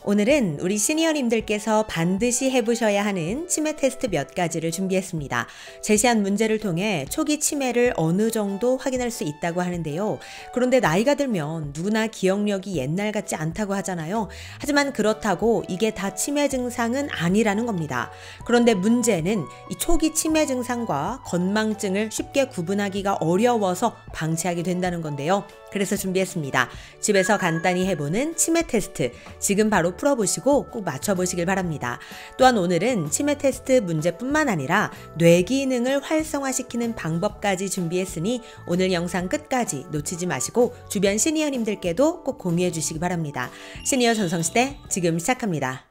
오늘은 우리 시니어님들께서 반드시 해보셔야 하는 치매 테스트 몇 가지를 준비했습니다. 제시한 문제를 통해 초기 치매를 어느 정도 확인할 수 있다고 하는데요. 그런데 나이가 들면 누구나 기억력이 옛날 같지 않다고 하잖아요. 하지만 그렇다고 이게 다 치매 증상은 아니라는 겁니다. 그런데 문제는 이 초기 치매 증상과 건망증을 쉽게 구분하기가 어려워서 방치하게 된다는 건데요. 그래서 준비했습니다. 집에서 간단히 해보는 치매 테스트, 지금 바로 풀어보시고 꼭 맞춰보시길 바랍니다. 또한 오늘은 치매 테스트 문제뿐만 아니라 뇌 기능을 활성화시키는 방법까지 준비했으니 오늘 영상 끝까지 놓치지 마시고 주변 시니어님들께도 꼭 공유해 주시기 바랍니다. 시니어 전성시대 지금 시작합니다.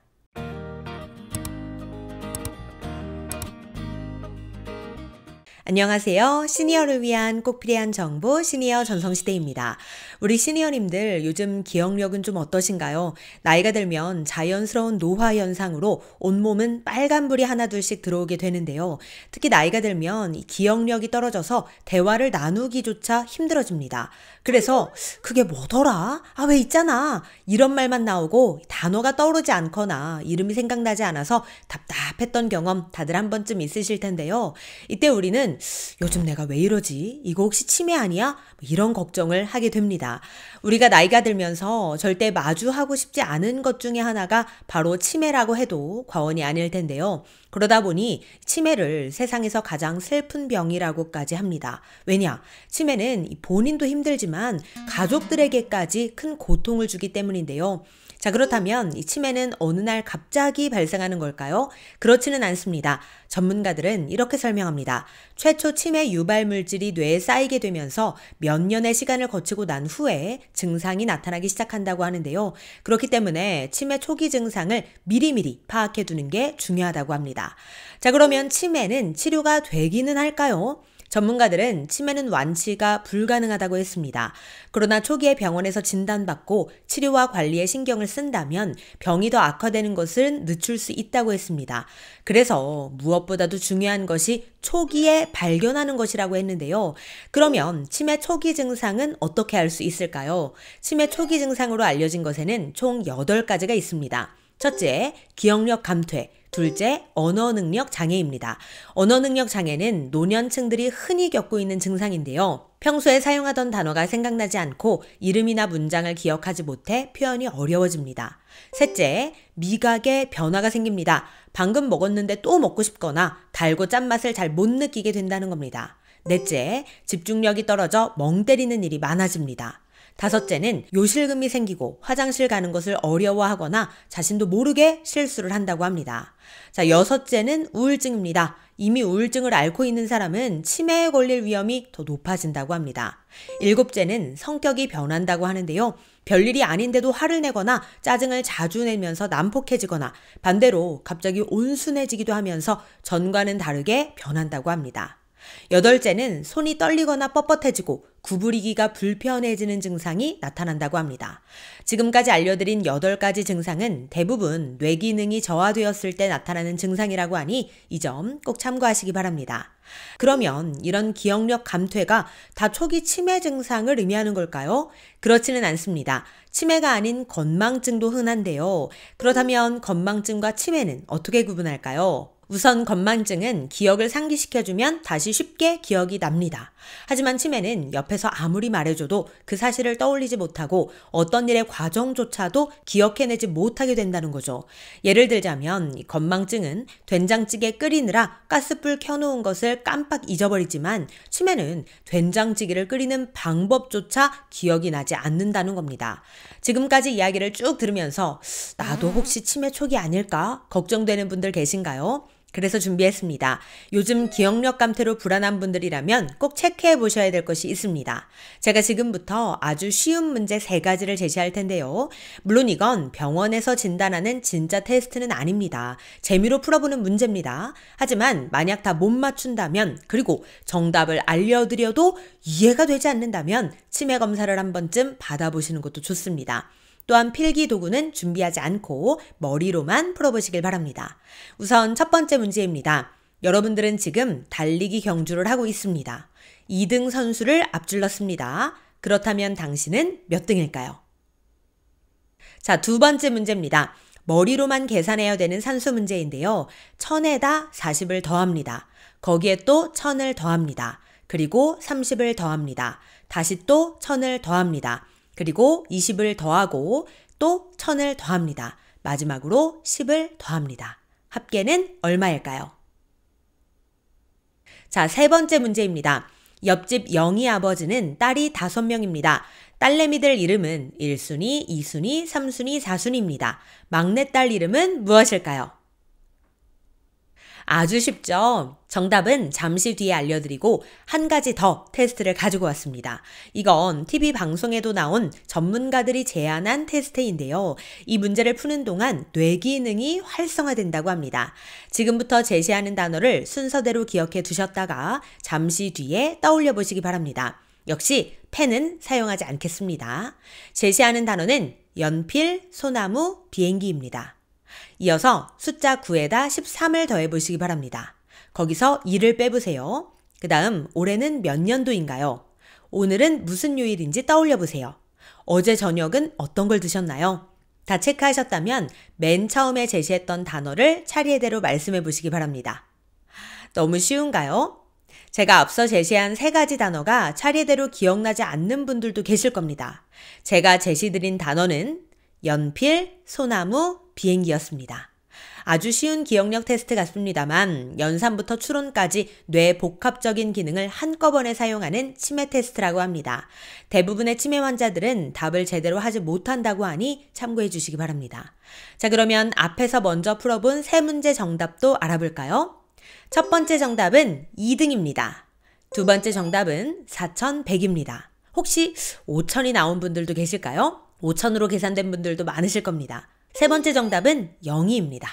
안녕하세요. 시니어를 위한 꼭 필요한 정보 시니어 전성시대입니다. 우리 시니어님들 요즘 기억력은 좀 어떠신가요? 나이가 들면 자연스러운 노화 현상으로 온몸은 빨간불이 하나둘씩 들어오게 되는데요. 특히 나이가 들면 기억력이 떨어져서 대화를 나누기조차 힘들어집니다. 그래서 그게 뭐더라? 왜 있잖아. 이런 말만 나오고 단어가 떠오르지 않거나 이름이 생각나지 않아서 답답했던 경험 다들 한 번쯤 있으실 텐데요. 이때 우리는 요즘 내가 왜 이러지? 이거 혹시 치매 아니야? 이런 걱정을 하게 됩니다. 우리가 나이가 들면서 절대 마주하고 싶지 않은 것 중에 하나가 바로 치매라고 해도 과언이 아닐 텐데요. 그러다 보니 치매를 세상에서 가장 슬픈 병이라고까지 합니다. 왜냐? 치매는 본인도 힘들지만 가족들에게까지 큰 고통을 주기 때문인데요. 자, 그렇다면 이 치매는 어느 날 갑자기 발생하는 걸까요? 그렇지는 않습니다. 전문가들은 이렇게 설명합니다. 최초 치매 유발 물질이 뇌에 쌓이게 되면서 몇 년의 시간을 거치고 난 후에 증상이 나타나기 시작한다고 하는데요. 그렇기 때문에 치매 초기 증상을 미리미리 파악해 두는 게 중요하다고 합니다. 자, 그러면 치매는 치료가 되기는 할까요? 전문가들은 치매는 완치가 불가능하다고 했습니다. 그러나 초기에 병원에서 진단받고 치료와 관리에 신경을 쓴다면 병이 더 악화되는 것을 늦출 수 있다고 했습니다. 그래서 무엇보다도 중요한 것이 초기에 발견하는 것이라고 했는데요. 그러면 치매 초기 증상은 어떻게 알 수 있을까요? 치매 초기 증상으로 알려진 것에는 총 8가지가 있습니다. 첫째, 기억력 감퇴. 둘째, 언어능력 장애입니다. 언어능력 장애는 노년층들이 흔히 겪고 있는 증상인데요. 평소에 사용하던 단어가 생각나지 않고 이름이나 문장을 기억하지 못해 표현이 어려워집니다. 셋째, 미각에 변화가 생깁니다. 방금 먹었는데 또 먹고 싶거나 달고 짠맛을 잘 못 느끼게 된다는 겁니다. 넷째, 집중력이 떨어져 멍 때리는 일이 많아집니다. 다섯째는 요실금이 생기고 화장실 가는 것을 어려워하거나 자신도 모르게 실수를 한다고 합니다. 자, 여섯째는 우울증입니다. 이미 우울증을 앓고 있는 사람은 치매에 걸릴 위험이 더 높아진다고 합니다. 일곱째는 성격이 변한다고 하는데요. 별일이 아닌데도 화를 내거나 짜증을 자주 내면서 난폭해지거나 반대로 갑자기 온순해지기도 하면서 전과는 다르게 변한다고 합니다. 여덟째는 손이 떨리거나 뻣뻣해지고 구부리기가 불편해지는 증상이 나타난다고 합니다. 지금까지 알려드린 8가지 증상은 대부분 뇌 기능이 저하되었을 때 나타나는 증상이라고 하니 이 점 꼭 참고하시기 바랍니다. 그러면 이런 기억력 감퇴가 다 초기 치매 증상을 의미하는 걸까요? 그렇지는 않습니다. 치매가 아닌 건망증도 흔한데요. 그렇다면 건망증과 치매는 어떻게 구분할까요? 우선 건망증은 기억을 상기시켜주면 다시 쉽게 기억이 납니다. 하지만 치매는 옆에서 아무리 말해줘도 그 사실을 떠올리지 못하고 어떤 일의 과정조차도 기억해내지 못하게 된다는 거죠. 예를 들자면 건망증은 된장찌개 끓이느라 가스불 켜놓은 것을 깜빡 잊어버리지만 치매는 된장찌개를 끓이는 방법조차 기억이 나지 않는다는 겁니다. 지금까지 이야기를 쭉 들으면서 나도 혹시 치매 초기 아닐까 걱정되는 분들 계신가요? 그래서 준비했습니다. 요즘 기억력 감퇴로 불안한 분들이라면 꼭 체크해 보셔야 될 것이 있습니다. 제가 지금부터 아주 쉬운 문제 3가지를 제시할 텐데요. 물론 이건 병원에서 진단하는 진짜 테스트는 아닙니다. 재미로 풀어보는 문제입니다. 하지만 만약 다 못 맞춘다면 그리고 정답을 알려드려도 이해가 되지 않는다면 치매 검사를 한 번쯤 받아보시는 것도 좋습니다. 또한 필기 도구는 준비하지 않고 머리로만 풀어보시길 바랍니다. 우선 첫 번째 문제입니다. 여러분들은 지금 달리기 경주를 하고 있습니다. 2등 선수를 앞질렀습니다. 그렇다면 당신은 몇 등일까요? 자, 두 번째 문제입니다. 머리로만 계산해야 되는 산수 문제인데요. 1000에다 40을 더합니다. 거기에 또 1000을 더합니다. 그리고 30을 더합니다. 다시 또 1000을 더합니다. 그리고 20을 더하고 또 1000을 더합니다. 마지막으로 10을 더합니다. 합계는 얼마일까요? 자, 세 번째 문제입니다. 옆집 영희 아버지는 딸이 5명입니다. 딸내미들 이름은 1순위, 2순위, 3순위, 4순위입니다. 막내딸 이름은 무엇일까요? 아주 쉽죠? 정답은 잠시 뒤에 알려드리고 한 가지 더 테스트를 가지고 왔습니다. 이건 TV 방송에도 나온 전문가들이 제안한 테스트인데요. 이 문제를 푸는 동안 뇌 기능이 활성화된다고 합니다. 지금부터 제시하는 단어를 순서대로 기억해 두셨다가 잠시 뒤에 떠올려 보시기 바랍니다. 역시 펜은 사용하지 않겠습니다. 제시하는 단어는 연필, 소나무, 비행기입니다. 이어서 숫자 9에다 13을 더해 보시기 바랍니다. 거기서 2를 빼보세요. 그 다음 올해는 몇 년도인가요? 오늘은 무슨 요일인지 떠올려 보세요. 어제 저녁은 어떤 걸 드셨나요? 다 체크하셨다면 맨 처음에 제시했던 단어를 차례대로 말씀해 보시기 바랍니다. 너무 쉬운가요? 제가 앞서 제시한 세 가지 단어가 차례대로 기억나지 않는 분들도 계실 겁니다. 제가 제시드린 단어는 연필, 소나무, 비행기였습니다. 아주 쉬운 기억력 테스트 같습니다만 연산부터 추론까지 뇌 복합적인 기능을 한꺼번에 사용하는 치매 테스트라고 합니다. 대부분의 치매 환자들은 답을 제대로 하지 못한다고 하니 참고해 주시기 바랍니다. 자, 그러면 앞에서 먼저 풀어본 세 문제 정답도 알아볼까요? 첫 번째 정답은 2등입니다. 두 번째 정답은 4100입니다. 혹시 5000이 나온 분들도 계실까요? 5000으로 계산된 분들도 많으실 겁니다. 세 번째 정답은 0입니다.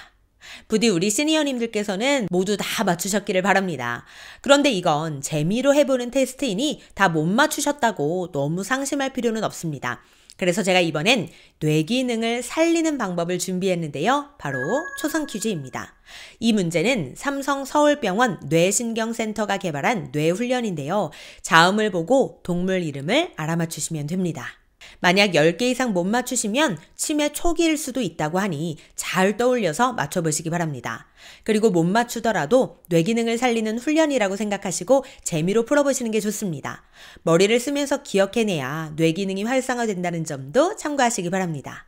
부디 우리 시니어님들께서는 모두 다 맞추셨기를 바랍니다. 그런데 이건 재미로 해보는 테스트이니 다 못 맞추셨다고 너무 상심할 필요는 없습니다. 그래서 제가 이번엔 뇌 기능을 살리는 방법을 준비했는데요. 바로 초성 퀴즈입니다. 이 문제는 삼성 서울병원 뇌신경센터가 개발한 뇌훈련인데요. 자음을 보고 동물 이름을 알아맞추시면 됩니다. 만약 10개 이상 못 맞추시면 치매 초기일 수도 있다고 하니 잘 떠올려서 맞춰보시기 바랍니다. 그리고 못 맞추더라도 뇌 기능을 살리는 훈련이라고 생각하시고 재미로 풀어보시는 게 좋습니다. 머리를 쓰면서 기억해내야 뇌 기능이 활성화된다는 점도 참고하시기 바랍니다.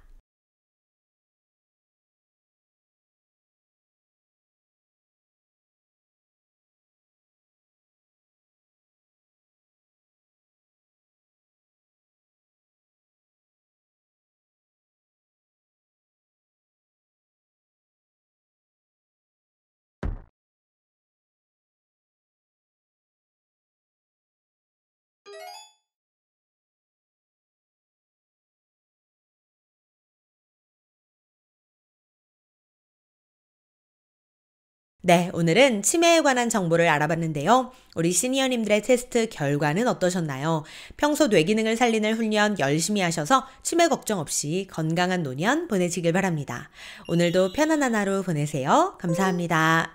네, 오늘은 치매에 관한 정보를 알아봤는데요. 우리 시니어님들의 테스트 결과는 어떠셨나요? 평소 뇌 기능을 살리는 훈련 열심히 하셔서 치매 걱정 없이 건강한 노년 보내시길 바랍니다. 오늘도 편안한 하루 보내세요. 감사합니다.